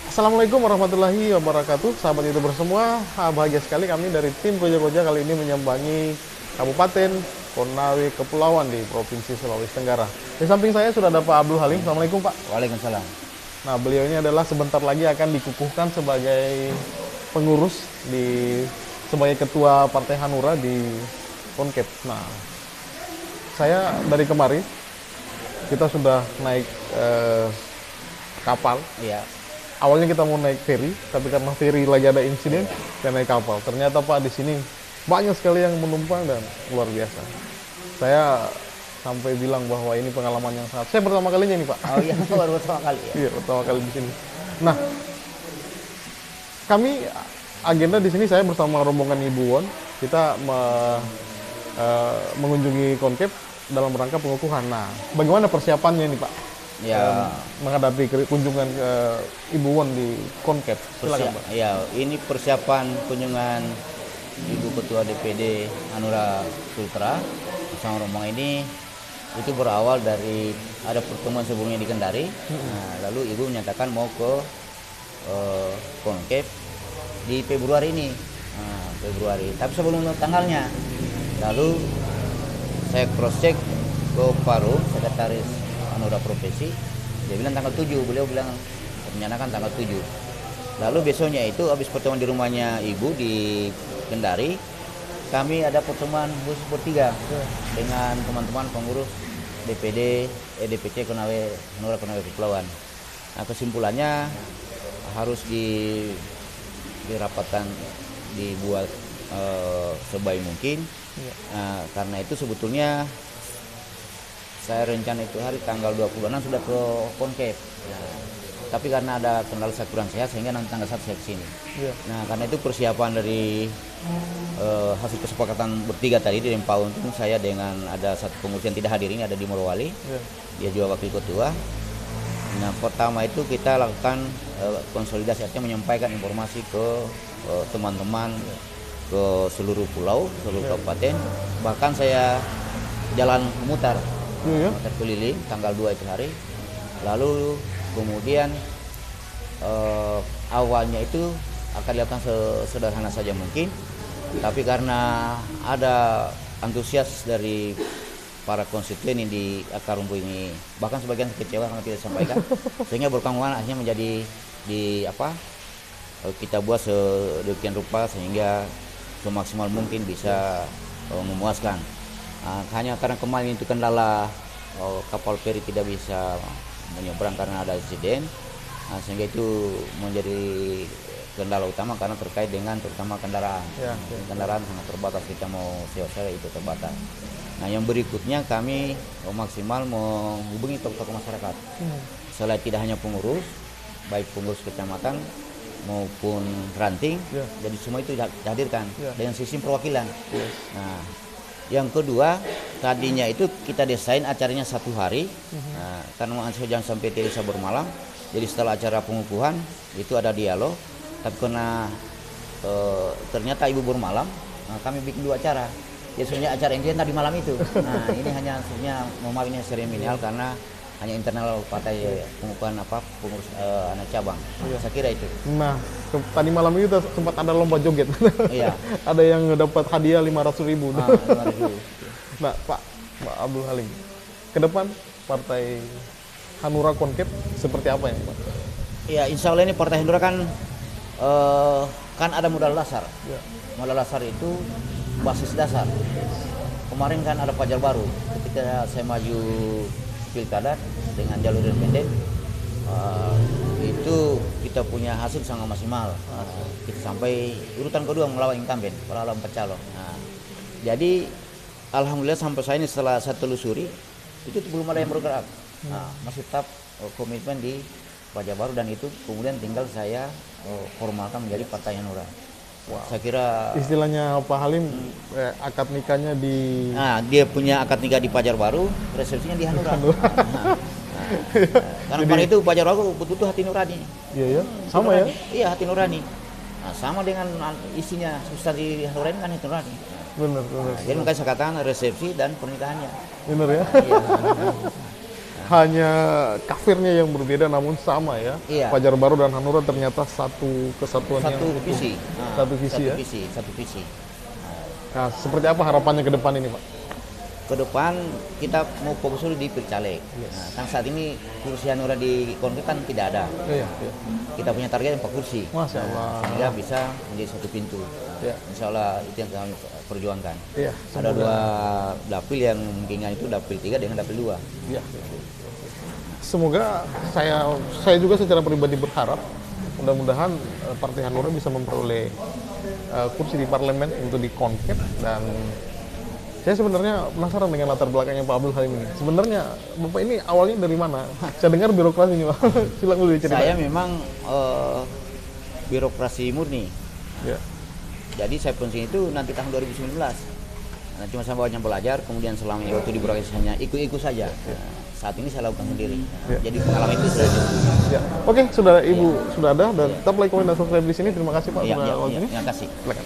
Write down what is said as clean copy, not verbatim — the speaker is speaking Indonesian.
Assalamualaikum warahmatullahi wabarakatuh. Sahabat YouTuber semua, bahagia sekali kami dari tim Koja-Koja kali ini menyambangi Kabupaten Konawe Kepulauan di Provinsi Sulawesi Tenggara. Di samping saya sudah ada Pak Abdul Halim. Assalamualaikum Pak. Waalaikumsalam. Nah, beliau ini adalah sebentar lagi akan dikukuhkan sebagai pengurus sebagai ketua Partai Hanura di Konkep. Nah, saya dari kemarin kita sudah naik kapal. Iya. Awalnya kita mau naik ferry, tapi karena ferry lagi ada insiden, kita naik kapal. Ternyata Pak di sini banyak sekali yang menumpang dan luar biasa. Saya sampai bilang bahwa ini pengalaman yang sangat. Saya pertama kalinya nih Pak. Oh iya, baru pertama kali ya. Iya, pertama kali di sini. Nah, kami agenda di sini saya bersama rombongan Ibu Won, kita mengunjungi Konkep dalam rangka pengukuhan. Nah, bagaimana persiapannya nih Pak? Ya, Menghadapi kunjungan Ibu Won di Konkep. Silakan Pak. ya, ini persiapan kunjungan Ibu Ketua DPD Hanura Sultra bersama rombongan ini itu berawal dari ada pertemuan sebelumnya di Kendari. Nah, lalu Ibu menyatakan mau ke Konkep di Februari ini. Nah, Februari. Tapi sebelum tanggalnya, lalu saya cross check ke Paru, sekretaris Hanura Provinsi, dia bilang tanggal 7, beliau bilang menyatakan tanggal 7. Lalu besoknya itu habis pertemuan di rumahnya Ibu di Kendari, kami ada pertemuan khusus bertiga dengan teman-teman pengurus DPC Konawe Hanura Konawe Kepulauan. Nah, kesimpulannya harus dirapatkan, dibuat sebaik mungkin. Nah, karena itu sebetulnya saya rencana itu hari tanggal 26 sudah ke Konkep. Nah, tapi karena ada kendala saya kurang sehat sehingga nanti tanggal 1 saya kesini. Nah, karena itu persiapan dari hasil kesepakatan bertiga tadi di Empaun itu saya dengan ada satu pengurus yang tidak hadir ini ada di Morowali. Dia juga wakil ketua. Nah, pertama itu kita lakukan konsolidasi, artinya menyampaikan informasi ke teman-teman ke seluruh pulau, seluruh kabupaten. Bahkan saya jalan memutar keliling tanggal 2 itu hari. Lalu kemudian awalnya itu akan dilakukan sederhana saja mungkin, tapi karena ada antusias dari para konstituen yang di akar rumput ini, bahkan sebagian kecewa karena tidak disampaikan, sehingga berkembang akhirnya menjadi kita buat sedemikian rupa sehingga semaksimal mungkin bisa memuaskan. Hanya karena kemarin itu kendala kapal feri tidak bisa menyeberang karena ada insiden, sehingga itu menjadi kendala utama karena terkait dengan terutama kendaraan. Kendaraan sangat terbatas, kita mau sewa-sewa itu terbatas. Nah, yang berikutnya kami maksimal menghubungi tokoh-tokoh masyarakat. Selain tidak hanya pengurus, baik pengurus kecamatan maupun ranting, jadi semua itu dihadirkan dengan sistem perwakilan. Nah, yang kedua, tadinya itu kita desain acaranya 1 hari, karena jangan sampai tidak bisa bermalam. Jadi setelah acara pengukuhan itu ada dialog, tapi karena ternyata Ibu bermalam, kami bikin 2 acara. Jadi sebenarnya acara intinya tadi malam itu. Nah, ini hanya sebenarnya mohon ini seremonial karena hanya internal partai pengukuhan pengurus anak cabang. Saya kira itu. Nah, tadi malam itu sempat ada lomba joget. Iya. Ada yang dapat hadiah 500.000. 500.000. Nah, Pak Abdul Halim, ke depan Partai Hanura Konkep seperti apa ya, Pak? Ya, insya Allah ini Partai Hanura kan ada modal dasar. Modal dasar itu basis dasar. Kemarin kan ada Fajar Baru. Ketika saya maju pilkada dengan jalur independen, itu kita punya hasil sangat maksimal. Kita sampai urutan kedua melawan incumbent, melawan pencalon. Nah, jadi alhamdulillah sampai saya ini setelah saya telusuri itu belum ada yang bergerak. Masih tetap komitmen di Fajar Baru, dan itu kemudian tinggal saya formalkan menjadi Partai Hanura. Saya kira istilahnya Pak Halim akad nikahnya di dia punya akad nikah di Fajar Baru, resepsinya di Hanura. Karena pada itu Fajar Baru betul-betul hati nurani. Iya, sama ya? Iya, hati nurani. Nah, sama dengan isinya substansi Hanura ini kan hati nurani. Benar. Jadi makanya saya katakan resepsi dan pernikahannya. Benar ya? Iya. hanya kafirnya yang berbeda namun sama ya. Iya. Fajar Baru dan Hanura ternyata satu kesatuan yang Satu utuh. visi. Satu visi ya. Satu visi. Nah, seperti apa harapannya ke depan ini, Pak? Ke depan kita mau fokus dulu di Pilcaleg. Nah, kan saat ini kursi Hanura di Konflik kan tidak ada. Iya, iya. Kita punya target 4 kursi. Masya Allah. Sehingga bisa menjadi satu pintu. Ya. Insya Allah itu yang kami perjuangkan. Iya, Ada 2 dapil yang mungkin itu dapil 3 dengan dapil 2. Iya. Semoga saya juga secara pribadi berharap mudah-mudahan Partai Hanura bisa memperoleh kursi di parlemen untuk di Konflik. Dan saya sebenarnya penasaran dengan latar belakangnya Pak Abdul Halim ini. Sebenarnya Bapak ini awalnya dari mana? Saya dengar birokrasi ini, Pak. Silakan dulu diceritain. Saya memang birokrasi murni. Ya. Jadi saya pensiun itu nanti tahun 2019. Nah, cuma saya banyak belajar, kemudian selama waktu di birokrasi hanya ikut-ikut saja. Nah, saat ini saya lakukan sendiri. Ya. Jadi pengalaman itu sudah cukup. Ya. Oke, sudah Ibu sudah ada dan tetap like, komen, dan subscribe di sini. Terima kasih Pak Iya, sudah iya, waktu iya, ini. terima kasih. Silakan.